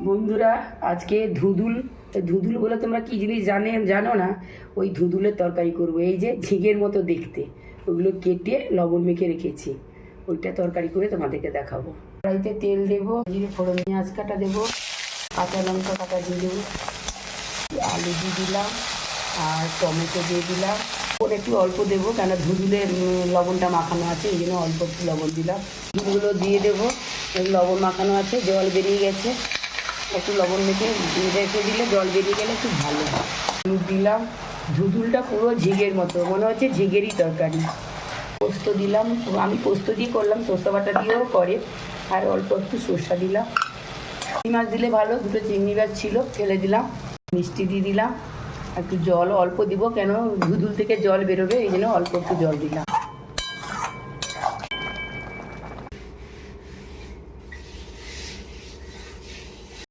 বন্ধুরা আজকে ধুদুল ধুদুল বলে তোমরা কি জিনিস জানো না। ওই ধুদুলের তরকারি করব। এই যে ঝিঙের মতো দেখতে, ওগুলো কেটে লবণ মেখে রেখেছি, ওইটা তরকারি করে তোমাদেরকে দেখাবো। কড়াইতে তেল দেবো, জিরে ফোড়ন, পেঁয়াজ কাটা দেবো, কাঁচা লঙ্কা কাটা দিয়ে দেবো, আলু দিয়ে দিলাম আর টমেটো দিয়ে দিলাম। ওর একটু অল্প দেবো, কেন ধুদুলের লবণটা মাখানো আছে, এই জন্য অল্প একটু লবণ দিলাম। ধুদুলগুলো দিয়ে দেবো, লবণ মাখানো আছে, জল বেরিয়ে গেছে, একটু লবণ মেখে রেখে দিলে জল বেরিয়ে গেলে খুব ভালো। হলুদ দিলাম, ধুদুলটা পুরো ঝিঙের মতো, মনে হচ্ছে ঝিঙেরই তরকারি। পোস্ত দিলাম, আমি পোস্ত দিয়ে করলাম, সর্ষে বাটা দিয়েও করে, আর অল্প একটু সর্ষা দিলাম। চিংড়ি মাছ দিলে ভালো, দুটো চিংড়ি মাছ ছিল ফেলে দিলাম। মিষ্টি দিয়ে দিলাম, একটু জল অল্প দিব, কেন ধুদুল থেকে জল বেরোবে, এই জন্য অল্প একটু জল দিলাম।